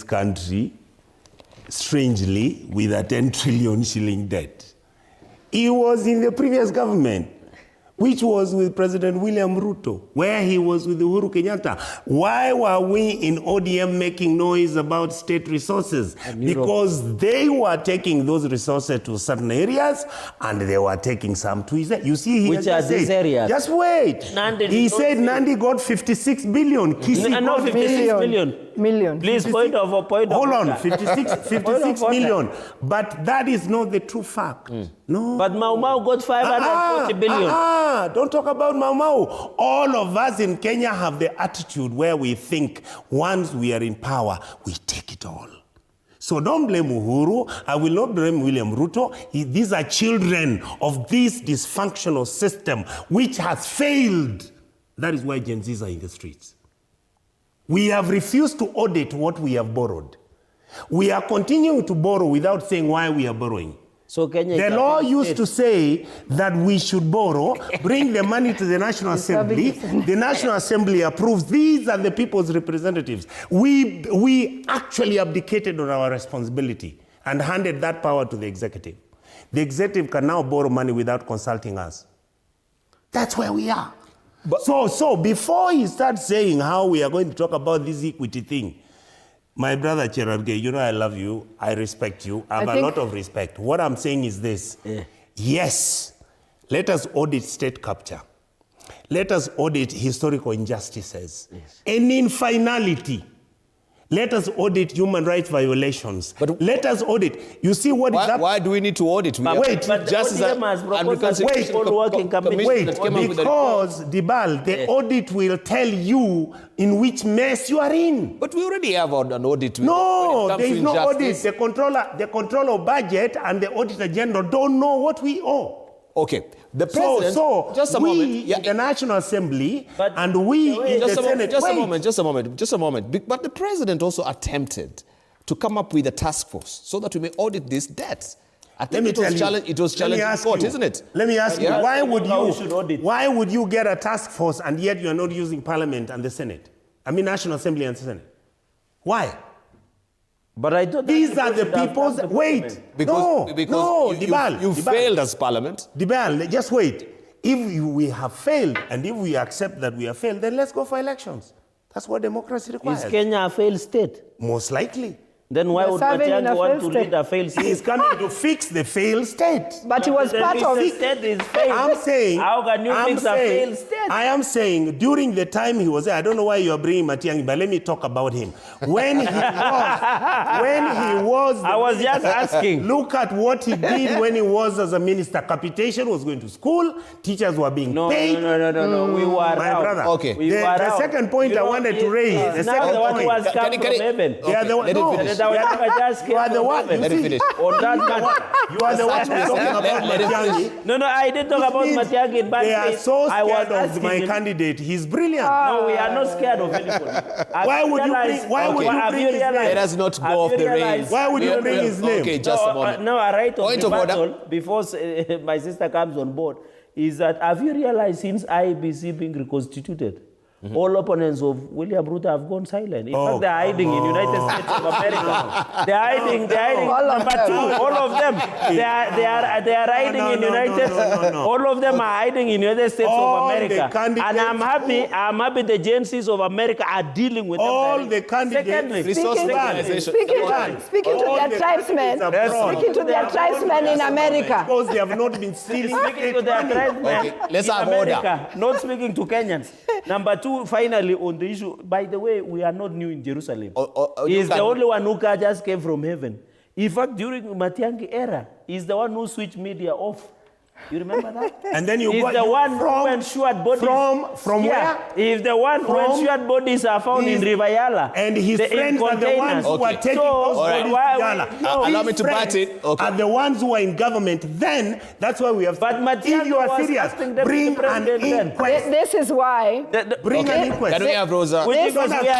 country, strangely, with a 10 trillion shilling debt. He was in the previous government, which was with President William Ruto, where he was with Uhuru Kenyatta. Why were we in ODM making noise about state resources? Because they were taking those resources to certain areas, and they were taking some to his. You see, he which are these areas? Just wait. Nandi he said Nandi got 56 billion. Kisii got 56 million. Please, 56, point of hold on, 56 million. But that is not the true fact. No. But Mau Mau got 540 billion. Don't talk about Mau Mau. All of us in Kenya have the attitude where we think once we are in power, we take it all. So don't blame Uhuru. I will not blame William Ruto. These are children of this dysfunctional system which has failed. That is why Gen Zs are in the streets. We have refused to audit what we have borrowed. We are continuing to borrow without saying why we are borrowing. So Kenya the law used to say that we should borrow, bring the money to the National Assembly. The National Assembly approves. These are the people's representatives. We actually abdicated on our responsibility and handed that power to the executive. The executive can now borrow money without consulting us. That's where we are. But so before he starts saying how we are going to talk about this equity thing, my brother Cherargei, you know I love you, I respect you, I have a lot of respect. What I'm saying is this. Yes, let us audit state capture. Let us audit historical injustices. And in finality, let us audit human rights violations. But let us audit. You see what is happening? Why do we need to audit? Wait, because Dibal, the audit will tell you in which mess you are in. But we already have an audit. No, there is no audit. The controller of budget and the auditor general don't know what we owe. Okay, the president. Just a moment. The National Assembly and we in the Senate. Just a moment. But the president also attempted to come up with a task force so that we may audit these debts. I think it was challenging court, isn't it? Let me ask you, why would you get a task force and yet you are not using Parliament and the Senate? I mean National Assembly and the Senate. Why? But I thought these are the people's. Wait, because you failed as Parliament. Dibal, just wait. If we have failed and if we accept that we have failed, then let's go for elections. That's what democracy requires. Is Kenya a failed state? Most likely. Then why would Matiang'i want to lead a failed state? He's coming to fix the failed state. But he was part of it. State is failed. I'm saying. How can you fix a failed state? I am saying during the time he was there, I don't know why you are bringing Matiang'i, but let me talk about him. When he was. I was just asking. Look at what he did when he was as a minister. Capitation was going to school. Teachers were being paid. No. We were my brother. Okay. The second point I wanted to raise. The second point. He was come from heaven. They are the one. You are the one. Let him finish. You are the one talking about Matiang'i. No, I didn't talk about Matiang'i. They are so scared of my candidate. He's brilliant. No, we are not scared of anybody. Why would you bring his name? Let us not go off the rails. Why would you bring his name? Okay, just a moment. No, a right of rebuttal before my sister comes on board is that have you realized since IEBC being reconstituted, all opponents of William Ruto have gone silent. In fact, they're hiding in United States of America. They're hiding. Number two, all of them. They are hiding in United States. All of them are hiding in United States of America. And I'm happy the agencies of America are dealing with all them. The candidates. Speaking to their tribesmen in America. Because they have not been stealing. Speaking to their tribesmen let's in have America, order. not speaking to Kenyans. Number two, finally, on the issue, by the way, we are not new in Jerusalem. He's the only one who just came from heaven. In fact, during Matiang'i era, he's the one who switched media off. You remember that? And then he's the one who ensured bodies. From where? He's the one who ensured bodies are found in River Yala. And his friends are the ones who are taking those bodies to Yala. Allow me to bat it. Are the ones who are in government. Then, that's why we have... But Matiang'i if you are serious, bring an inquest. This is why... Bring an inquest. Can we have Rosa? We are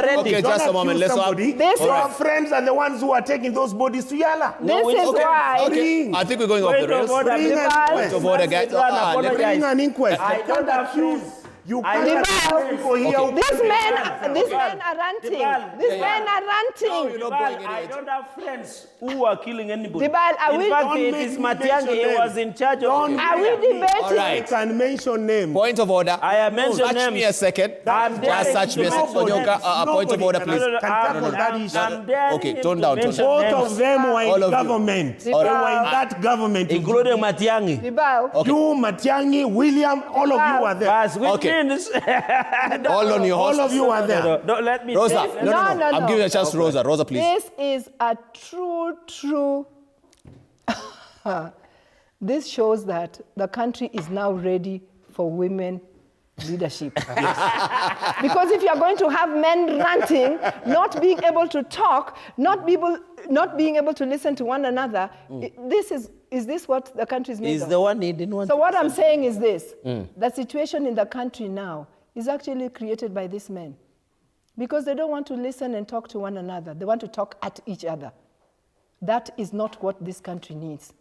ready. Okay, just a moment. Let's have... Your friends are the ones who are taking those bodies to Yala. This is why... Okay. I think we're going off the rails. Bring an inquest. Bring an inquest. I don't accuse You I can't Dibal, let people here who These can't men, these men are ranting. Dibal. These men are ranting. You're not Dibal, going I anywhere. don't have friends who are killing anybody. Dibal, are in we- fact, Don't it make is me Matiang'i. mention He names. was in charge of Don't it. Are we debating? All right. I can mention names. Point of order. I have mentioned Touch names. me a second. I'm Just touch me a second. daring to Onyonka, mention point of order, please. Can tackle that issue. I'm daring Okay, him tone to down, tone mention down. Both names, of them were All in of you. government. They All were right. in that government. including Matiang'i. Dibal, Okay. You, Matiang'i, William, all of you are there. Yes, which Okay. means All on your All horses. of you are there. no, let me Rosa, say. no. No. I'm giving you a chance to Rosa. Rosa, please. this is a true. This shows that the country is now ready for women leadership. Because if you're going to have men ranting, not being able to talk, not being able to listen to one another, is this what the country is made He's of? the one he didn't want So to what I'm listen. saying is this, the situation in the country now is actually created by these men. Because they don't want to listen and talk to one another. They want to talk at each other. That is not what this country needs.